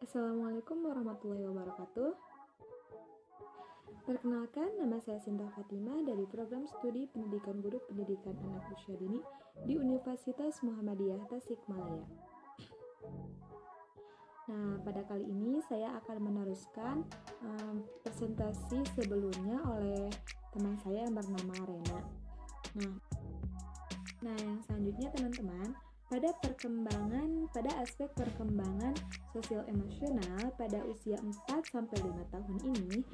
Assalamualaikum warahmatullahi wabarakatuh. Perkenalkan, nama saya Sinta Fatimah dari Program Studi Pendidikan Guru Pendidikan Anak Usia Dini di Universitas Muhammadiyah Tasikmalaya. Nah, pada kali ini saya akan meneruskan presentasi sebelumnya oleh teman saya yang bernama Rena. Nah, yang selanjutnya teman-teman, pada aspek perkembangan sosial emosional pada usia 4-5 tahun ini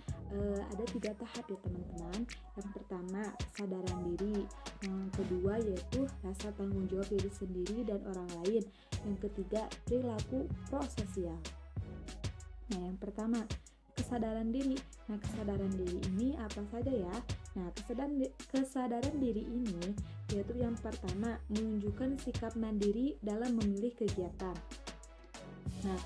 ada 3 tahap ya teman-teman. Yang pertama, kesadaran diri. Yang kedua yaitu rasa tanggung jawab diri sendiri dan orang lain. Yang ketiga, perilaku prososial. Nah, yang pertama, kesadaran diri. Nah, kesadaran diri ini apa saja ya? Nah, kesadaran diri ini yaitu yang pertama, menunjukkan sikap mandiri dalam memilih kegiatan. Nah,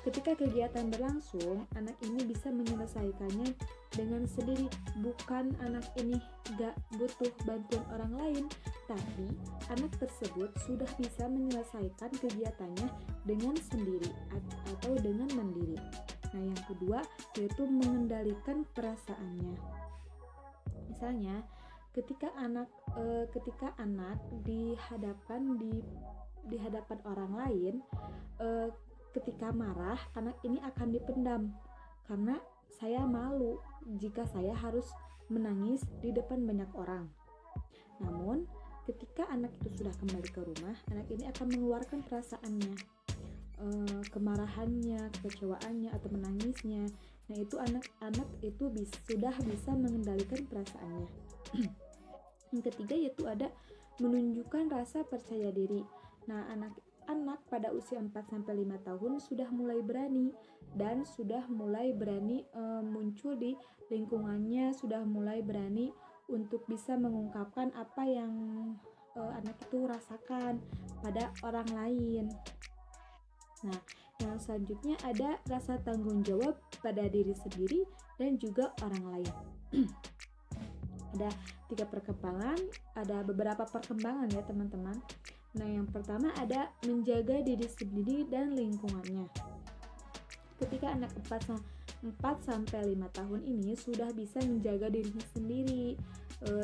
ketika kegiatan berlangsung, anak ini bisa menyelesaikannya dengan sendiri. Bukan anak ini gak butuh bantuan orang lain, tapi anak tersebut sudah bisa menyelesaikan kegiatannya dengan sendiri atau dengan mandiri. Nah, yang kedua yaitu mengendalikan perasaannya. Misalnya, ketika anak di hadapan orang lain, ketika marah, anak ini akan dipendam karena saya malu jika saya harus menangis di depan banyak orang. Namun, ketika anak itu sudah kembali ke rumah, anak ini akan mengeluarkan perasaannya, kemarahannya, kekecewaannya atau menangisnya. Nah, itu anak itu sudah bisa mengendalikan perasaannya. Yang ketiga yaitu ada menunjukkan rasa percaya diri. Nah, anak pada usia 4-5 tahun sudah mulai berani dan sudah mulai berani muncul di lingkungannya, sudah mulai berani untuk bisa mengungkapkan apa yang anak itu rasakan pada orang lain. Nah, yang selanjutnya ada rasa tanggung jawab pada diri sendiri dan juga orang lain. Ada beberapa perkembangan ya teman-teman. Nah, yang pertama ada menjaga diri sendiri dan lingkungannya. Ketika anak 4-5 tahun ini sudah bisa menjaga dirinya sendiri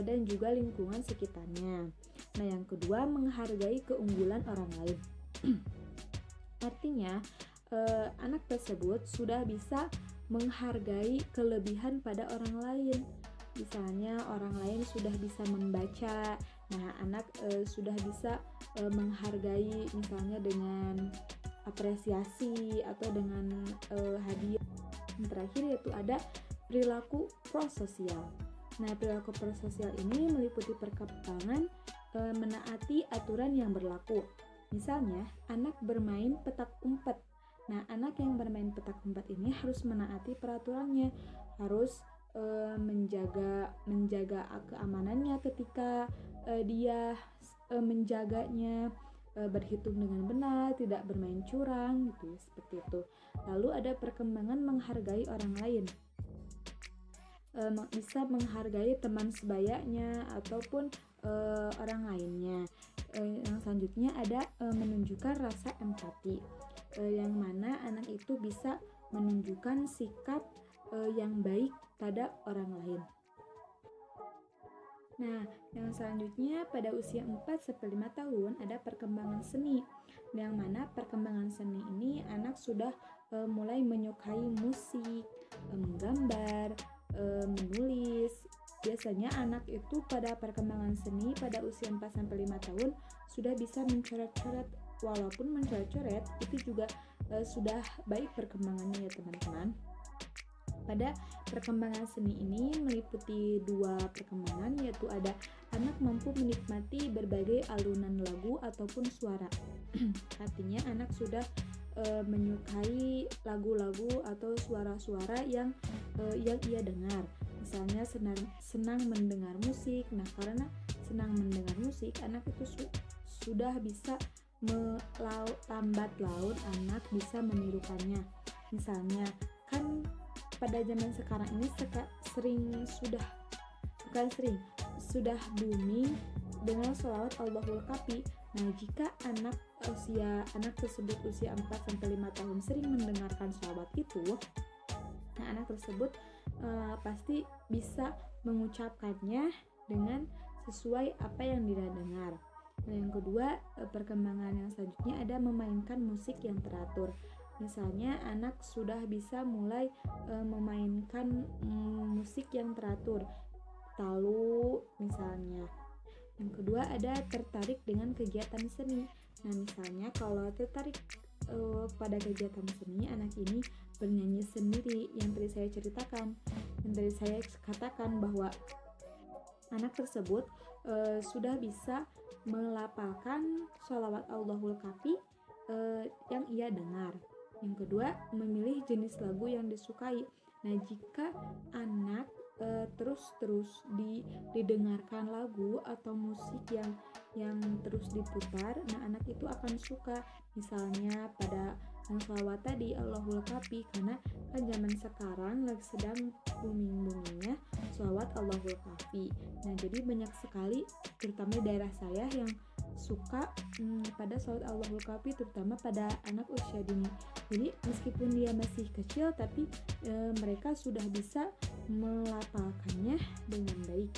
dan juga lingkungan sekitarnya. Nah, yang kedua menghargai keunggulan orang lain. Artinya, anak tersebut sudah bisa menghargai kelebihan pada orang lain. Misalnya orang lain sudah bisa membaca, nah anak sudah bisa menghargai misalnya dengan apresiasi atau dengan hadiah. Yang terakhir yaitu ada perilaku prososial. Nah, perilaku prososial ini meliputi perkembangan menaati aturan yang berlaku. Misalnya, anak bermain petak umpet. Nah, anak yang bermain petak umpet ini harus menaati peraturannya, harus menjaga keamanannya ketika dia menjaganya, berhitung dengan benar, tidak bermain curang gitu, seperti itu. Lalu ada perkembangan menghargai orang lain. Bisa menghargai teman sebayanya ataupun orang lainnya. Yang selanjutnya ada menunjukkan rasa empati, yang mana anak itu bisa menunjukkan sikap yang baik pada orang lain. Nah, yang selanjutnya pada usia 4-5 tahun ada perkembangan seni, yang mana perkembangan seni ini anak sudah mulai menyukai musik, menggambar, menulis. Biasanya anak itu pada perkembangan seni pada usia 4-5 tahun sudah bisa mencoret-coret. Walaupun mencoret-coret itu juga sudah baik perkembangannya ya teman-teman. Pada perkembangan seni ini meliputi 2 perkembangan, yaitu ada anak mampu menikmati berbagai alunan lagu ataupun suara. Artinya anak sudah menyukai lagu-lagu atau suara-suara yang ia dengar. Misalnya senang mendengar musik. Nah, karena senang mendengar musik, anak itu sudah bisa lambat laun anak bisa menirukannya. Misalnya kan pada zaman sekarang ini sudah booming dengan sholawat Allahul Kafi. Nah, jika anak tersebut usia 4 sampai 5 tahun sering mendengarkan sholawat itu, nah anak tersebut pasti bisa mengucapkannya dengan sesuai apa yang dia dengar. Nah, yang kedua, perkembangan yang selanjutnya ada memainkan musik yang teratur. Misalnya anak sudah bisa mulai memainkan musik yang teratur, talu misalnya. Yang kedua ada tertarik dengan kegiatan seni. Nah, misalnya kalau tertarik pada kegiatan seni, anak ini bernyanyi sendiri, yang tadi saya ceritakan, yang tadi saya katakan bahwa anak tersebut sudah bisa melafalkan sholawat Allahul Kafi yang ia dengar. Yang kedua, memilih jenis lagu yang disukai. Nah, jika anak terus didengarkan lagu atau musik yang terus diputar, nah anak itu akan suka. Misalnya pada yang sholawat tadi Allahul Kafi, karena kan zaman sekarang lagi sedang booming-boomingnya sholawat Allahul Kafi. Nah, jadi banyak sekali terutama di daerah saya yang suka pada sholawat Allahul Kafi, terutama pada anak usia dini. Jadi meskipun dia masih kecil, tapi mereka sudah bisa melafalkannya dengan baik.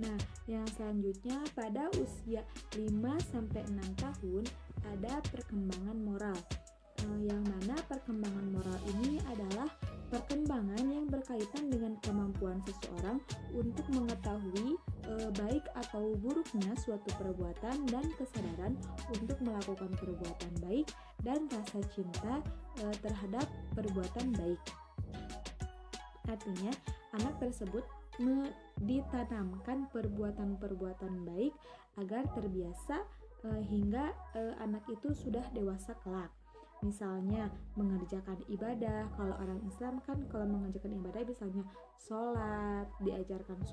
Nah, yang selanjutnya pada usia 5-6 tahun ada perkembangan moral. Yang mana perkembangan moral ini adalah perkembangan yang berkaitan dengan kemampuan seseorang untuk mengetahui baik atau buruknya suatu perbuatan dan kesadaran untuk melakukan perbuatan baik dan rasa cinta terhadap perbuatan baik. Artinya, anak tersebut ditanamkan perbuatan-perbuatan baik agar terbiasa hingga anak itu sudah dewasa kelak. Misalnya mengerjakan ibadah, kalau orang Islam kan kalau mengerjakan ibadah misalnya sholat, diajarkan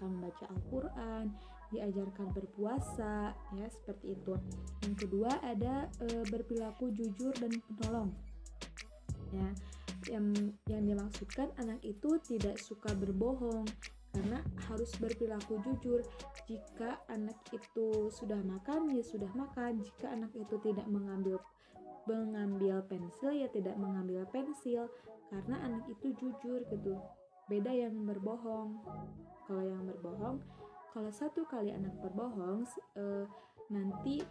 membaca Al-Quran, diajarkan berpuasa, ya seperti itu. Yang kedua ada berperilaku jujur dan penolong. Ya, yang dimaksudkan anak itu tidak suka berbohong, karena harus berperilaku jujur. Jika anak itu sudah makan, ya sudah makan. Jika anak itu tidak mengambil pensil, ya tidak mengambil pensil, karena anak itu jujur gitu. Beda yang berbohong. Kalau yang berbohong, kalau satu kali anak berbohong, nanti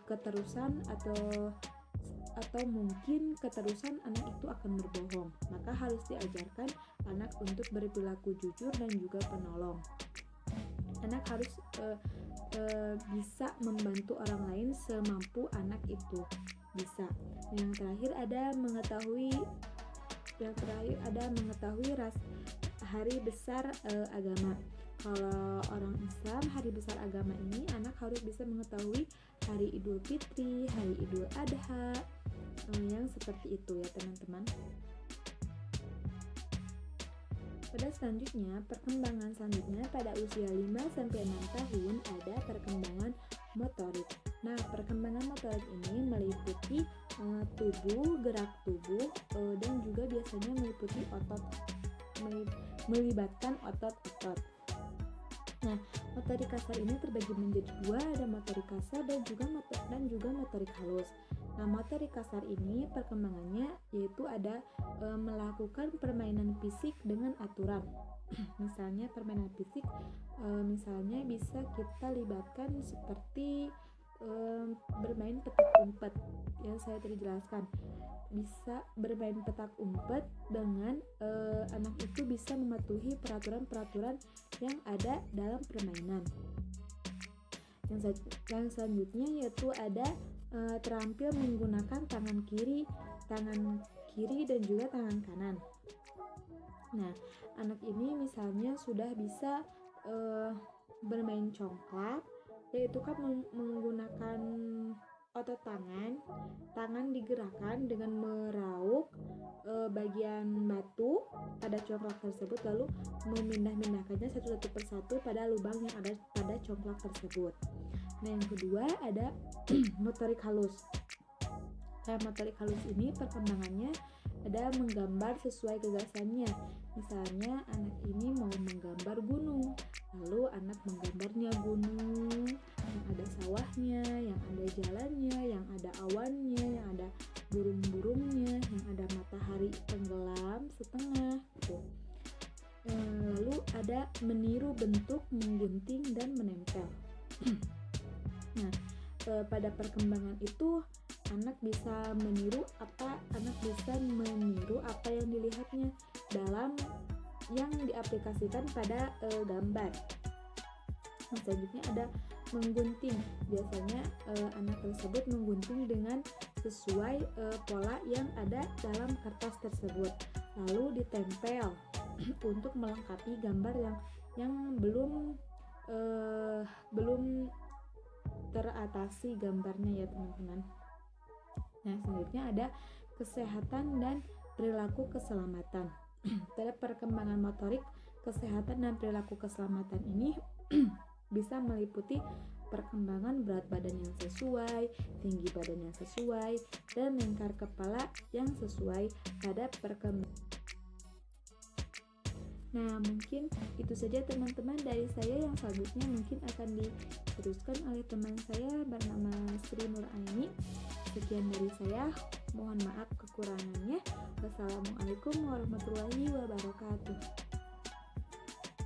keterusan atau mungkin keterusan anak itu akan berbohong. Maka harus diajarkan anak untuk berperilaku jujur dan juga penolong. Anak harus bisa membantu orang lain semampu anak itu bisa. Yang terakhir ada mengetahui hari besar agama. Kalau orang Islam, hari besar agama ini anak harus bisa mengetahui hari Idul Fitri, hari Idul Adha, yang seperti itu ya teman-teman. Pada selanjutnya, perkembangan selanjutnya pada usia 5-6 tahun ada perkembangan motorik. Nah, perkembangan motorik ini meliputi gerak tubuh, dan juga biasanya melibatkan otot-otot. Nah, motorik kasar ini terbagi menjadi dua, ada motorik kasar dan juga motorik halus. Nah, motorik kasar ini perkembangannya yaitu ada melakukan permainan fisik dengan aturan. Misalnya permainan fisik, misalnya bisa kita libatkan seperti bermain petak umpet yang saya tadi jelaskan. Bisa bermain petak umpet dengan anak itu bisa mematuhi peraturan-peraturan yang ada dalam permainan. Yang selanjutnya yaitu ada terampil menggunakan tangan kiri dan juga tangan kanan. Nah, anak ini misalnya sudah bisa bermain congklak, yaitu kan menggunakan otot tangan digerakkan dengan meraup bagian batu pada congklak tersebut, lalu memindah-mindahkannya satu persatu pada lubang yang ada pada congklak tersebut. Nah, yang kedua ada motorik halus. Motorik halus ini perkembangannya ada menggambar sesuai gagasannya. Misalnya anak ini mau menggambar gunung, lalu anak menggambarnya gunung yang ada sawahnya, yang ada jalannya, yang ada awannya, yang ada burung-burungnya, yang ada matahari tenggelam setengah gitu. Lalu ada meniru bentuk, menggunting, dan menempel. Nah, pada perkembangan itu anak bisa meniru apa yang dilihatnya dalam yang diaplikasikan pada gambar. Nah, selanjutnya ada menggunting. Biasanya anak tersebut menggunting dengan sesuai pola yang ada dalam kertas tersebut, lalu ditempel untuk melengkapi gambar yang belum teratasi gambarnya ya teman-teman. Nah, selanjutnya ada kesehatan dan perilaku keselamatan. Pada perkembangan motorik, kesehatan dan perilaku keselamatan ini bisa meliputi perkembangan berat badan yang sesuai, tinggi badan yang sesuai, dan lingkar kepala yang sesuai pada perkembangan. Nah, mungkin itu saja teman-teman dari saya. Yang selanjutnya mungkin akan diteruskan oleh teman saya bernama Sri Nuraini. Sekian dari saya, mohon maaf kekurangannya. Wassalamualaikum warahmatullahi wabarakatuh.